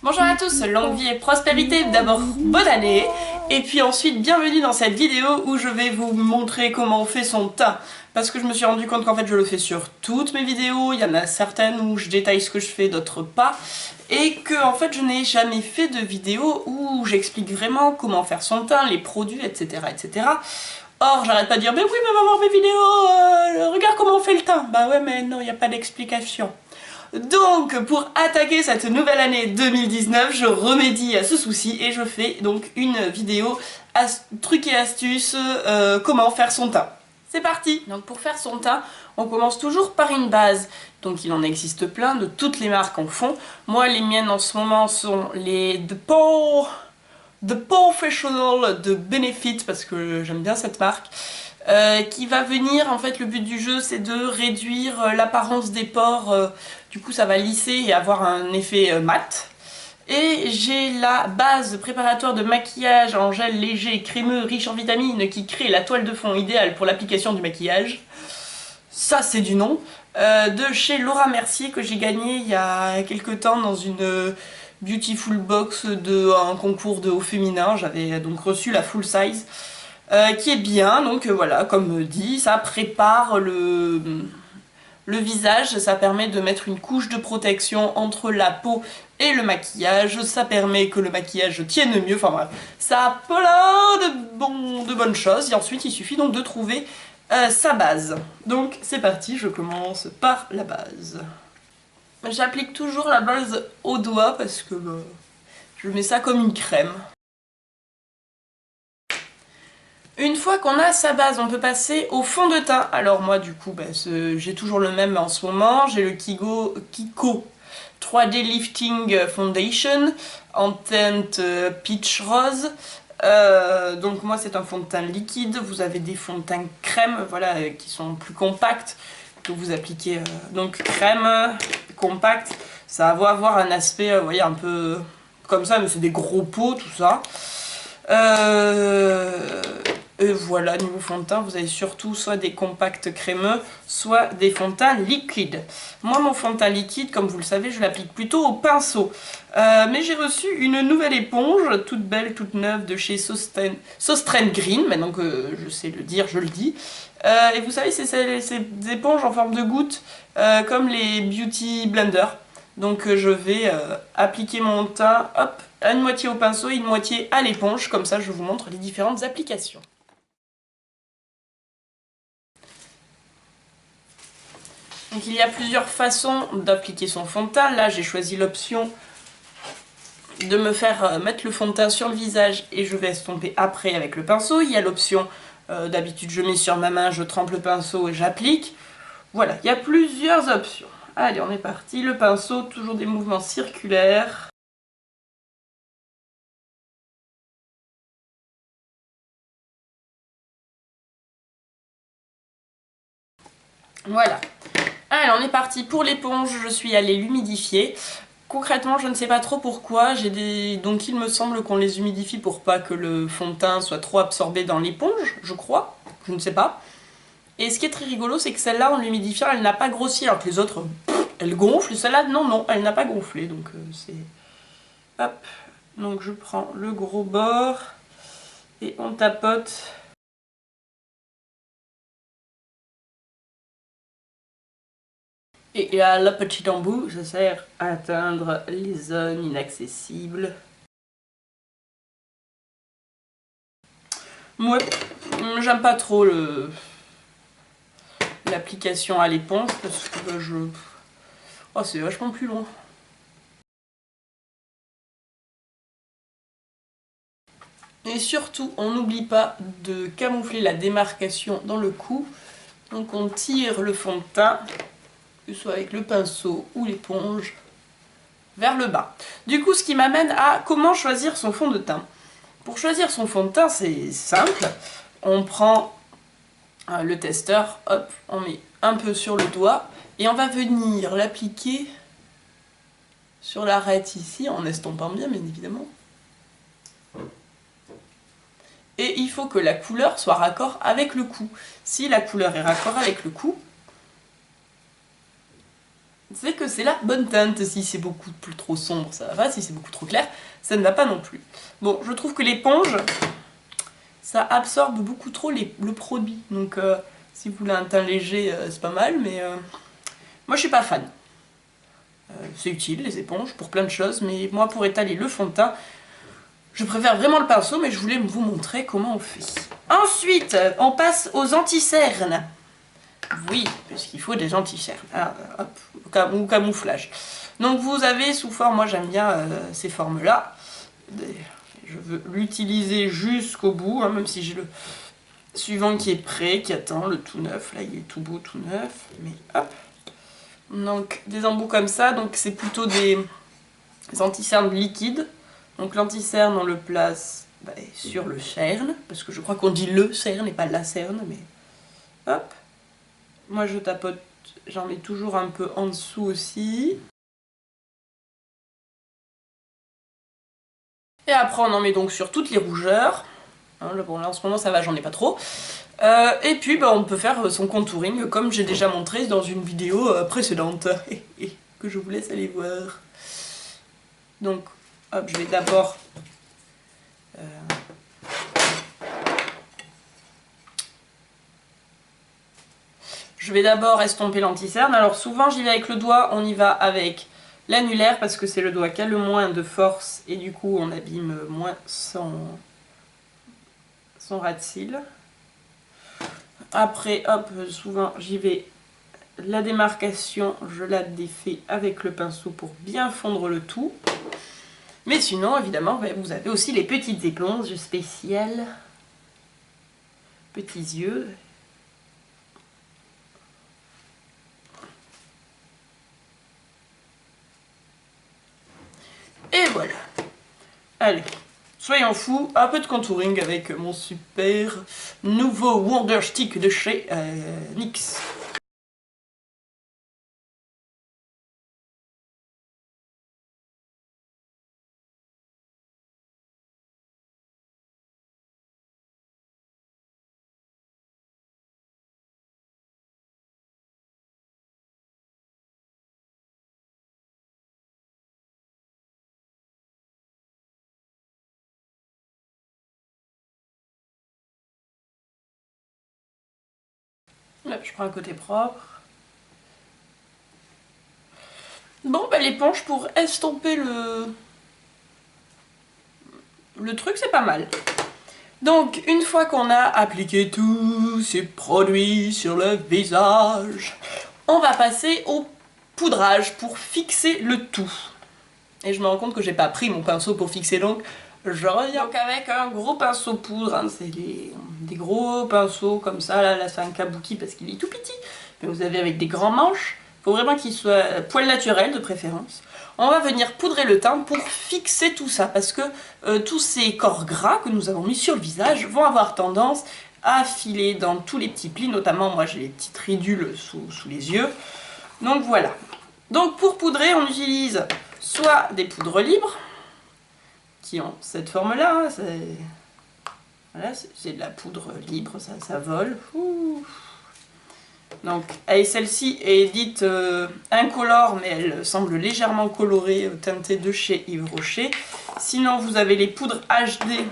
Bonjour à tous, longue vie et prospérité. D'abord, bonne année. Et puis ensuite, bienvenue dans cette vidéo où je vais vous montrer comment on fait son teint. Parce que je me suis rendu compte qu'en fait je le fais sur toutes mes vidéos. Il y en a certaines où je détaille ce que je fais, d'autres pas. Et que en fait je n'ai jamais fait de vidéo où j'explique vraiment comment faire son teint, les produits, etc. etc. Or, j'arrête pas de dire, mais oui, mais va voir mes vidéos, regarde comment on fait le teint. Bah ouais, mais non, il n'y a pas d'explication. Donc, pour attaquer cette nouvelle année 2019, je remédie à ce souci et je fais donc une vidéo trucs et astuces, comment faire son teint. C'est parti. Donc pour faire son teint, on commence toujours par une base. Donc il en existe plein, de toutes les marques en font. Moi, les miennes en ce moment sont les The Professional de Benefit, parce que j'aime bien cette marque. Qui va venir, en fait le but du jeu c'est de réduire l'apparence des pores, du coup ça va lisser et avoir un effet mat. Et j'ai la base préparatoire de maquillage en gel léger, crémeux, riche en vitamines qui crée la toile de fond idéale pour l'application du maquillage. Ça c'est du nom. De chez Laura Mercier que j'ai gagné il y a quelques temps dans une Beautiful Box d'un concours de haut féminin. J'avais donc reçu la full size. Qui est bien, donc voilà, comme dit, ça prépare le visage, ça permet de mettre une couche de protection entre la peau et le maquillage, ça permet que le maquillage tienne mieux, enfin bref, ça a plein de bonnes choses, et ensuite il suffit donc de trouver sa base. Donc c'est parti, je commence par la base. J'applique toujours la base au doigt parce que je mets ça comme une crème. Une fois qu'on a sa base, on peut passer au fond de teint. Alors moi du coup, j'ai toujours le même en ce moment. J'ai le Kiko 3D Lifting Foundation en teinte peach rose. Donc moi c'est un fond de teint liquide. Vous avez des fonds de teint crème, voilà, qui sont plus compacts. Que vous appliquez donc crème, compact. Ça va avoir un aspect, vous voyez, un peu comme ça, mais c'est des gros pots tout ça. Et voilà, niveau fond de teint, vous avez surtout soit des compacts crémeux, soit des fonds de teint liquides. Moi, mon fond de teint liquide, comme vous le savez, je l'applique plutôt au pinceau. Mais j'ai reçu une nouvelle éponge, toute belle, toute neuve, de chez Sostrand Green. Maintenant que je sais le dire, je le dis. Et vous savez, c'est ces éponges en forme de gouttes, comme les Beauty Blender. Donc je vais appliquer mon teint, hop, une moitié au pinceau et une moitié à l'éponge. Comme ça, je vous montre les différentes applications. Donc il y a plusieurs façons d'appliquer son fond de teint. Là j'ai choisi l'option de me faire mettre le fond de teint sur le visage et je vais estomper après avec le pinceau. Il y a l'option, d'habitude je mets sur ma main, je trempe le pinceau et j'applique. Voilà, il y a plusieurs options. Allez, on est parti. Le pinceau, toujours des mouvements circulaires. Voilà. Allez, on est parti pour l'éponge, je suis allée l'humidifier. Concrètement, je ne sais pas trop pourquoi, donc il me semble qu'on les humidifie pour pas que le fond de teint soit trop absorbé dans l'éponge, je crois, je ne sais pas. Et ce qui est très rigolo, c'est que celle-là, en l'humidifiant, elle n'a pas grossi, alors que les autres, elles gonflent. Celle-là, non, elle n'a pas gonflé, donc c'est... Hop, donc je prends le gros bord et on tapote. Et là, le petit embout, ça sert à atteindre les zones inaccessibles. Moi, j'aime pas trop l'application à l'éponge parce que oh, c'est vachement plus long. Et surtout, on n'oublie pas de camoufler la démarcation dans le cou. Donc on tire le fond de teint, que ce soit avec le pinceau ou l'éponge, vers le bas. Du coup, ce qui m'amène à comment choisir son fond de teint. Pour choisir son fond de teint, c'est simple. On prend le testeur, hop, on met un peu sur le doigt et on va venir l'appliquer sur l'arête ici, en estompant bien évidemment. Et il faut que la couleur soit raccord avec le cou. Si la couleur est raccord avec le cou, c'est que c'est la bonne teinte. Si c'est beaucoup plus trop sombre, ça va, si c'est beaucoup trop clair, ça ne va pas non plus. Bon, je trouve que l'éponge, ça absorbe beaucoup trop le produit, donc si vous voulez un teint léger, c'est pas mal, mais moi je suis pas fan. C'est utile les éponges pour plein de choses, mais moi pour étaler le fond de teint, je préfère vraiment le pinceau, mais je voulais vous montrer comment on fait. Ensuite, on passe aux anti-cernes. Oui, puisqu'il faut des anti-cernes. Ah, hop, ou camouflage. Donc vous avez sous forme, moi j'aime bien ces formes-là. Je veux l'utiliser jusqu'au bout, hein, même si j'ai le suivant qui est prêt, qui attend, le tout neuf. Là il est tout beau, tout neuf. Mais hop. Donc des embouts comme ça, donc c'est plutôt des anti-cernes liquides. Donc l'anti-cerne on le place sur le cerne, parce que je crois qu'on dit le cerne et pas la cerne, mais hop. Moi je tapote, j'en mets toujours un peu en dessous aussi. Et après on en met donc sur toutes les rougeurs. Hein, là, bon là en ce moment ça va, j'en ai pas trop. Et puis on peut faire son contouring comme j'ai déjà montré dans une vidéo précédente. Que je vous laisse aller voir. Donc hop, je vais d'abord... estomper l'anti-cerne. Alors souvent j'y vais avec le doigt, on y va avec l'annulaire parce que c'est le doigt qui a le moins de force et du coup on abîme moins son ras de cils. Après hop, souvent j'y vais, la démarcation je la défais avec le pinceau pour bien fondre le tout. Mais sinon évidemment vous avez aussi les petites éponges spéciales, petits yeux. Et voilà. Allez, soyons fous, un peu de contouring avec mon super nouveau Wonder Stick de chez NYX. Là, je prends un côté propre. Bon, l'éponge pour estomper le truc, c'est pas mal. Donc, une fois qu'on a appliqué tous ces produits sur le visage, on va passer au poudrage pour fixer le tout. Et je me rends compte que j'ai pas pris mon pinceau pour fixer, donc je reviens. Donc avec un gros pinceau poudre, hein, c'est des gros pinceaux comme ça, là c'est un kabuki parce qu'il est tout petit, mais vous avez avec des grands manches, il faut vraiment qu'il soit poil naturel de préférence. On va venir poudrer le teint pour fixer tout ça, parce que tous ces corps gras que nous avons mis sur le visage vont avoir tendance à filer dans tous les petits plis, notamment moi j'ai les petites ridules sous les yeux. Donc voilà. Donc pour poudrer, on utilise soit des poudres libres, qui ont cette forme-là, hein, voilà, c'est de la poudre libre, ça vole. Ouh. Donc, celle-ci est dite incolore, mais elle semble légèrement colorée, teintée de chez Yves Rocher. Sinon, vous avez les poudres HD,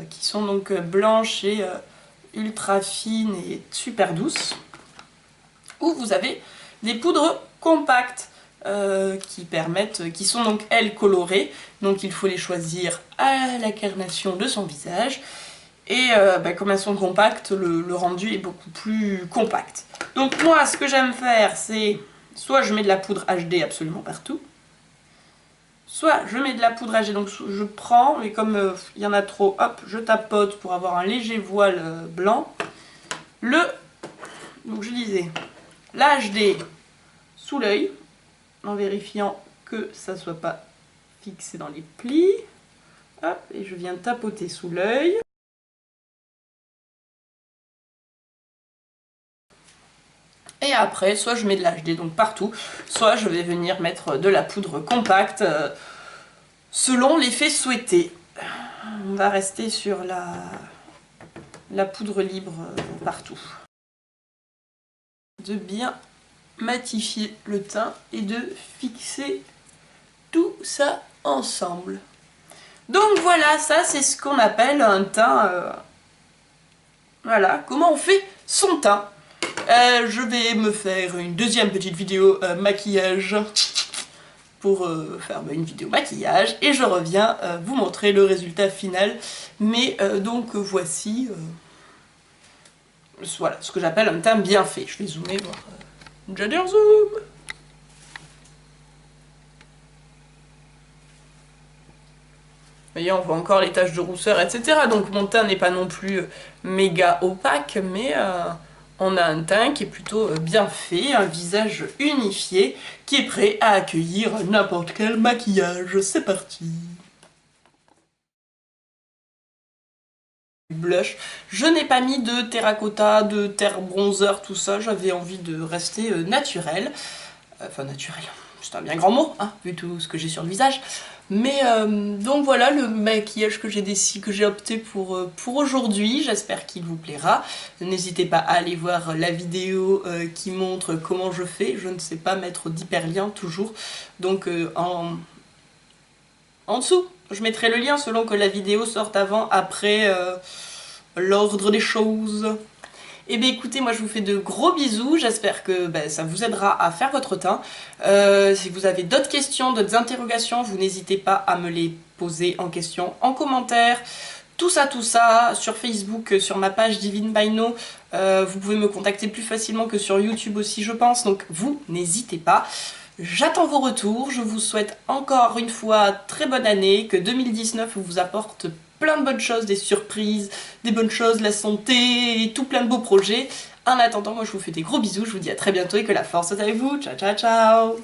qui sont donc blanches et ultra fines et super douces. Ou vous avez des poudres compactes, qui sont donc elles colorées, donc il faut les choisir à la carnation de son visage, et comme elles sont compactes, le rendu est beaucoup plus compact. Donc moi ce que j'aime faire, c'est soit je mets de la poudre HD absolument partout, soit je mets de la poudre HD, donc je prends, et comme il y en a trop, hop, je tapote pour avoir un léger voile blanc. Donc je disais, la HD sous l'œil, en vérifiant que ça ne soit pas fixé dans les plis. Hop, et je viens tapoter sous l'œil. Et après, soit je mets de l'HD donc partout, soit je vais venir mettre de la poudre compacte selon l'effet souhaité. On va rester sur la poudre libre partout. De bien matifier le teint et de fixer tout ça ensemble. Donc voilà, ça c'est ce qu'on appelle un teint. Voilà, comment on fait son teint. Je vais me faire une deuxième petite vidéo maquillage pour faire une vidéo maquillage et je reviens vous montrer le résultat final. Mais donc voici voilà ce que j'appelle un teint bien fait. Je vais zoomer voir. J'adore zoom. Vous voyez, on voit encore les taches de rousseur, etc. Donc mon teint n'est pas non plus méga opaque, mais on a un teint qui est plutôt bien fait, un visage unifié, qui est prêt à accueillir n'importe quel maquillage. C'est parti. Blush. Je n'ai pas mis de terracotta, de terre bronzer, tout ça. J'avais envie de rester naturel. Enfin naturel, c'est un bien grand mot, hein, vu tout ce que j'ai sur le visage. Mais donc voilà le maquillage que j'ai opté pour aujourd'hui, j'espère qu'il vous plaira. N'hésitez pas à aller voir la vidéo qui montre comment je fais, je ne sais pas mettre d'hyperlien toujours, donc en dessous, je mettrai le lien selon que la vidéo sorte avant, après, l'ordre des choses. Et bien écoutez, moi je vous fais de gros bisous, j'espère que ça vous aidera à faire votre teint. Si vous avez d'autres questions, d'autres interrogations, vous n'hésitez pas à me les poser en question en commentaire. Tout ça, sur Facebook, sur ma page Divine by No. Vous pouvez me contacter plus facilement que sur YouTube aussi je pense, donc vous n'hésitez pas. J'attends vos retours, je vous souhaite encore une fois très bonne année, que 2019 vous apporte plein de bonnes choses, des surprises, des bonnes choses, la santé et tout plein de beaux projets. En attendant, moi je vous fais des gros bisous, je vous dis à très bientôt et que la force soit avec vous. Ciao ciao ciao.